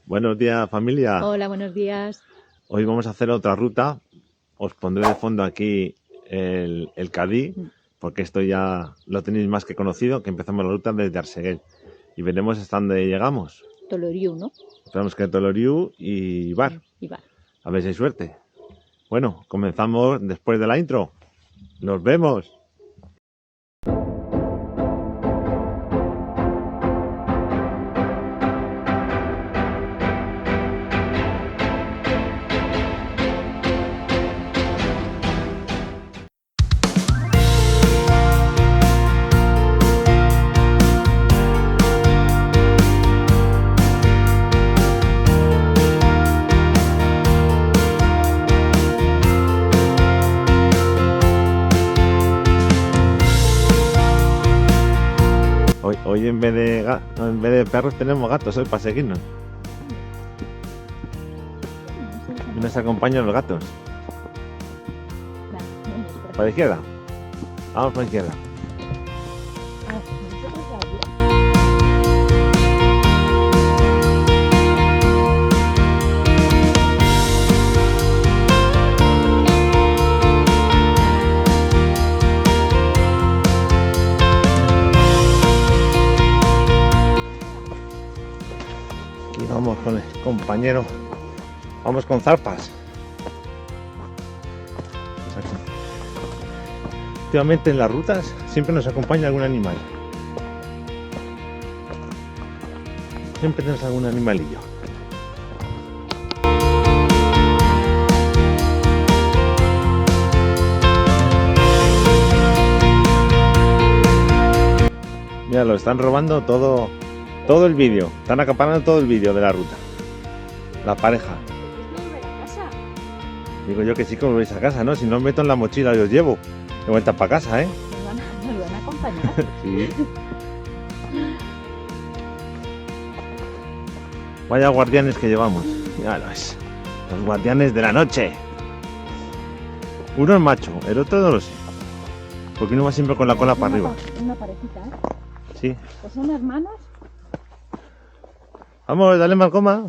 Buenos días, familia. Hola, buenos días. Hoy vamos a hacer otra ruta. Os pondré de fondo aquí el Cadí, porque esto ya lo tenéis más que conocido, que empezamos la ruta desde Arseguel. Y veremos hasta dónde llegamos. Toloriu, ¿no? Tenemos que Toloriu y Ibar. Ibar. A ver si hay suerte. Bueno, comenzamos después de la intro. ¡Nos vemos! Hoy en vez de perros tenemos gatos hoy para seguirnos. Y nos acompañan los gatos. ¿Para la izquierda? Vamos para la izquierda. Vamos con el compañero, vamos con zarpas. Últimamente en las rutas siempre nos acompaña algún animal. Siempre tenemos algún animalillo. Mira, lo están robando todo el vídeo, están acaparando todo el vídeo de la ruta. La pareja. Digo yo que sí que volvéis a casa, ¿no? Si no os meto en la mochila y os llevo de vuelta para casa, ¿eh? ¿Nos van a acompañar? Sí. Vaya guardianes que llevamos. Míralos. Los guardianes de la noche. Uno es macho, el otro no lo sé. Porque uno va siempre con la cola para arriba. Una parejita, ¿eh? Sí. Pues son hermanos. Vamos, dale Malcoma.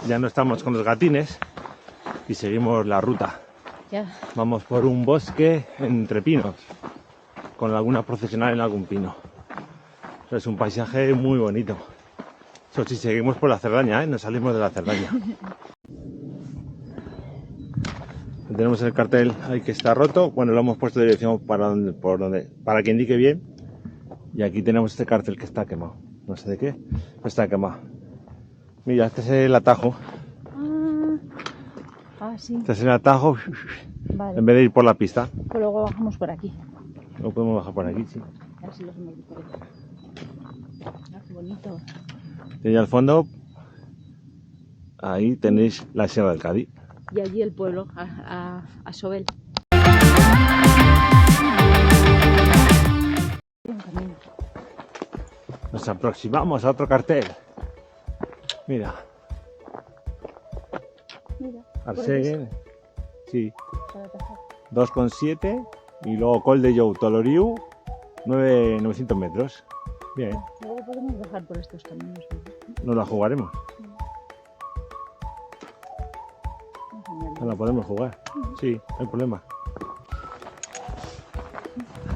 Ya no estamos con los gatines y seguimos la ruta. Ya. Vamos por un bosque entre pinos, con alguna procesional en algún pino. Es un paisaje muy bonito. Eso sí, seguimos por la Cerdaña, ¿eh? No salimos de la Cerdaña. Tenemos el cartel ahí que está roto. Bueno, lo hemos puesto de dirección para que indique bien. Y aquí tenemos este cartel que está quemado. No sé de qué, pero está quemado. Mira, este es el atajo. Sí. Este es el atajo. Vale. En vez de ir por la pista. Pero luego bajamos por aquí. No podemos bajar por aquí, sí. A ver si los hemos visto. Qué bonito. Y al fondo, ahí tenéis la Sierra del Cadí. Y allí el pueblo, a Sobel. Un camino. Nos aproximamos a otro cartel. Mira, Mira. Arseguen, sí, Para atajar. 2,7 y luego Col de Jou, Toloriu, 900 metros. Bien, Luego podemos bajar por estos caminos, ¿verdad? nos la jugaremos, nos la podemos jugar. Sí, no hay problema.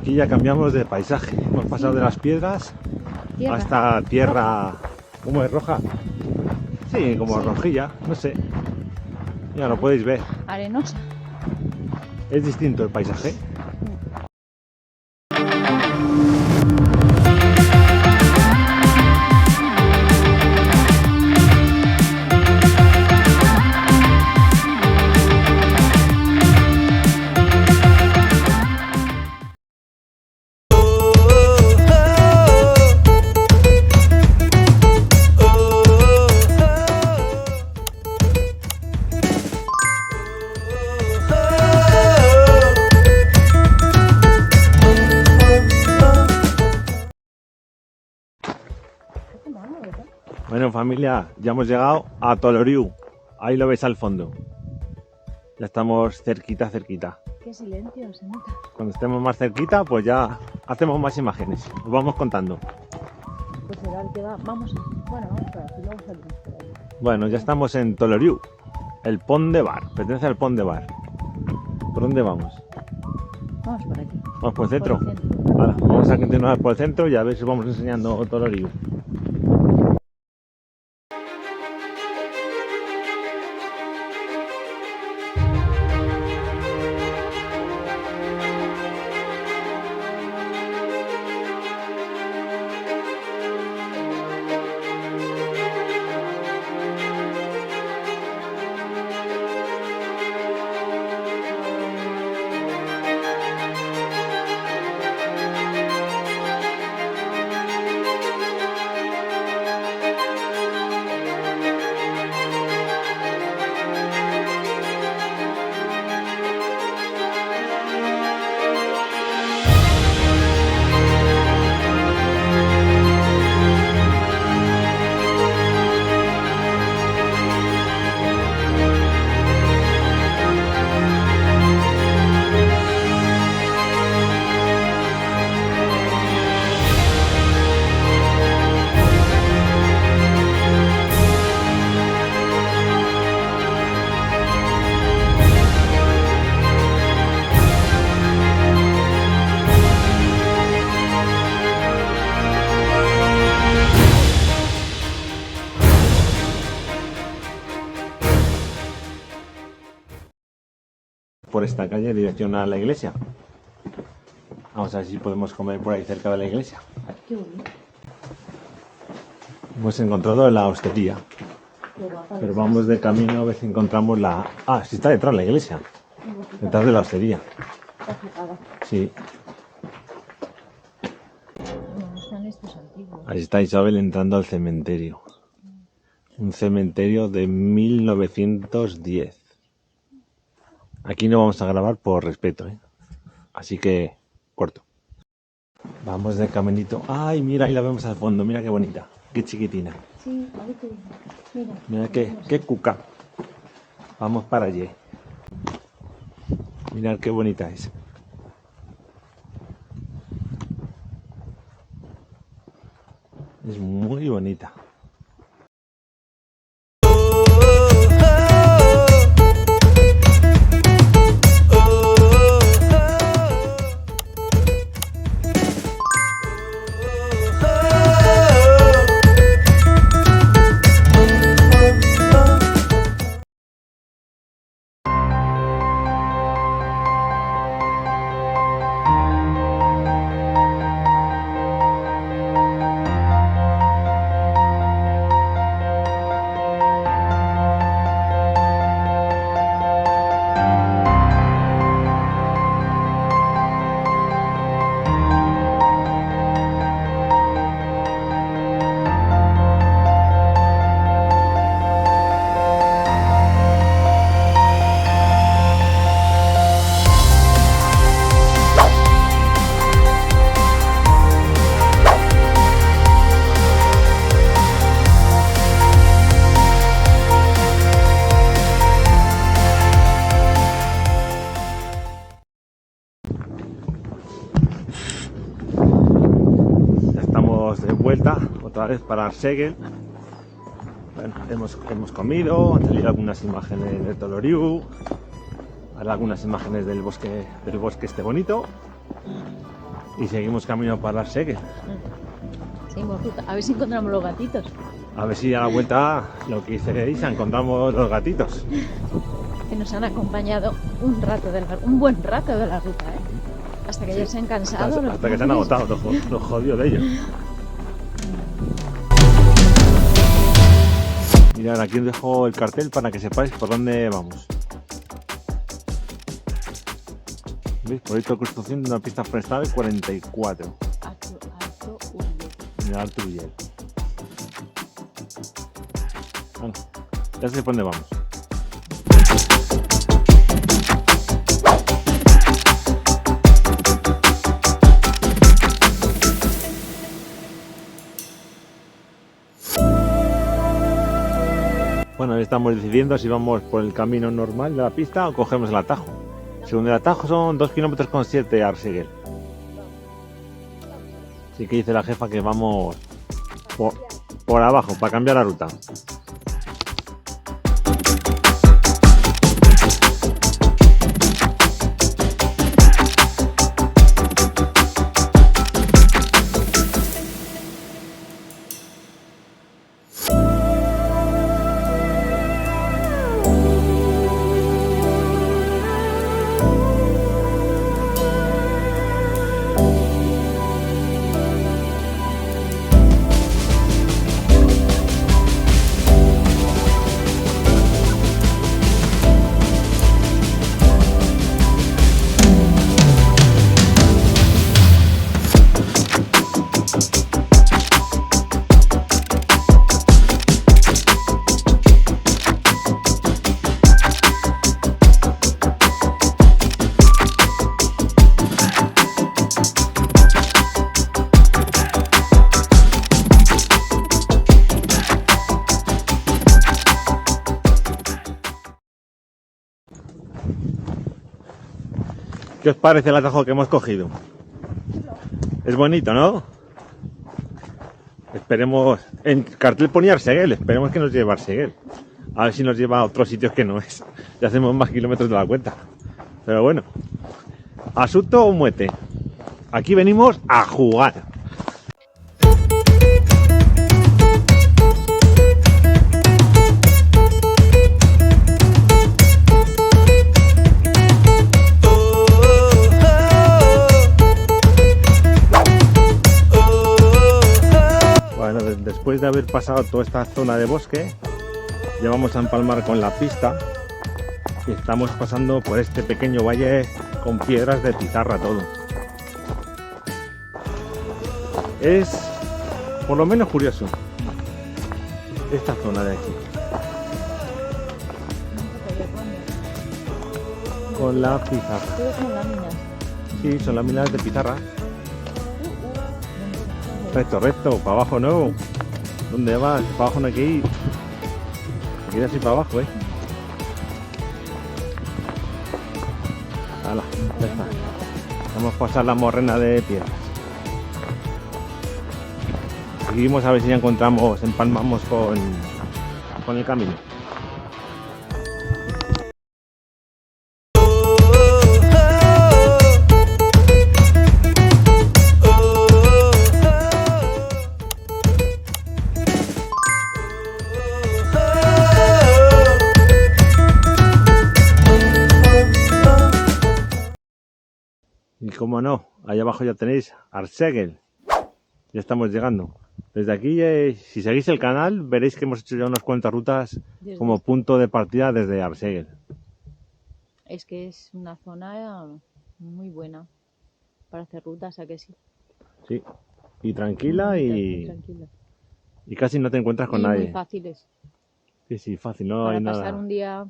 Aquí ya cambiamos de paisaje. Hemos pasado de las piedras Tierra. hasta tierra. ¿Cómo es? ¿Roja? Sí, como Sí. rojilla, no sé. Ya lo podéis ver. Arenosa. Es distinto el paisaje. Bueno, familia, ya hemos llegado a Toloriu. Ahí lo veis al fondo. Ya estamos cerquita, cerquita. Qué silencio se nota. Cuando estemos más cerquita, pues ya hacemos más imágenes. Os vamos contando. Pues será el que va. Vamos. Bueno, vamos por aquí. Luego salimos por ahí. Bueno, ya estamos en Toloriu. El Pont de Bar. Pertenece al Pont de Bar. ¿Por dónde vamos? Vamos por aquí. Vamos por el centro. Por el centro. Ahora, vamos a continuar por el centro y a ver si os vamos enseñando Toloriu. Por esta calle en dirección a la iglesia. Vamos a ver si podemos comer por ahí cerca de la iglesia. Qué bonito. Hemos encontrado la hostería, Qué guapa. pero vamos de camino a ver si encontramos la... Ah, sí está detrás la iglesia, detrás de la hostería. Está fijada. Sí, No están estos antiguos. ahí está Isabel entrando al cementerio. Un cementerio de 1910. Aquí no vamos a grabar por respeto, ¿eh? Así que corto. Vamos de caminito. Ay, mira, ahí la vemos al fondo. Mira qué bonita, qué chiquitina. Sí, a ver qué dice. Mira. Mira qué cuca. Vamos para allí. Mirad qué bonita es. Es muy bonita. otra vez para Arsegel. Bueno, hemos comido, han salido algunas imágenes de Toloriu, algunas imágenes del bosque este bonito, y seguimos camino para Arsegel. Seguimos ruta. A ver si encontramos los gatitos. A ver si a la vuelta, lo que dice Isa, encontramos los gatitos. Que nos han acompañado un buen rato de la ruta, ¿eh? Hasta que ya se han cansado. Hasta que se han agotado, los jodidos de ellos. Mirad, aquí os dejo el cartel para que sepáis por dónde vamos. ¿Veis? Proyecto de construcción de una pista forestal 44. Alto Urbiel. En el Alto Urbiel. Bueno, ya sé por dónde vamos. Bueno, estamos decidiendo si vamos por el camino normal de la pista o cogemos el atajo. Según el atajo son 2,7 km a Arsegel. Así que dice la jefa que vamos por abajo para cambiar la ruta. ¿Qué os parece el atajo que hemos cogido? Es bonito, ¿no? Esperemos... En cartel ponía Arsegel, esperemos que nos lleve a Arsegel. A ver si nos lleva a otros sitios que no es. Ya hacemos más kilómetros de la cuenta. Pero bueno. ¿Asunto o muete? Aquí venimos a jugar. Bueno, después de haber pasado toda esta zona de bosque, ya vamos a empalmar con la pista y estamos pasando por este pequeño valle con piedras de pizarra todo. Es por lo menos curioso esta zona de aquí. Con la pizarra. Todos son láminas. Sí, son láminas de pizarra. Recto, recto, para abajo no. ¿Dónde vas? Para abajo no hay que ir. Hay que ir así para abajo, Hala, ya está. Vamos a pasar la morrena de piedras. Seguimos a ver si ya encontramos, empalmamos con el camino. Y como no, allá abajo ya tenéis Arsegel. Ya estamos llegando. Desde aquí, si seguís el canal, veréis que hemos hecho ya unas cuantas rutas como punto de partida desde Arsegel. Es que es una zona muy buena para hacer rutas, ¿a que sí? Sí, y tranquila Muy tranquila. y casi no te encuentras con Y nadie. muy fáciles. Sí, sí, fácil, no Para hay pasar nada. un día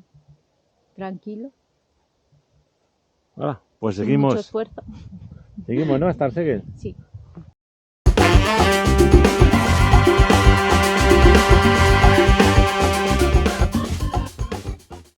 tranquilo. Pues Sin mucho seguimos. esfuerzo. Seguimos, ¿no? Hasta Arsegel. Sí.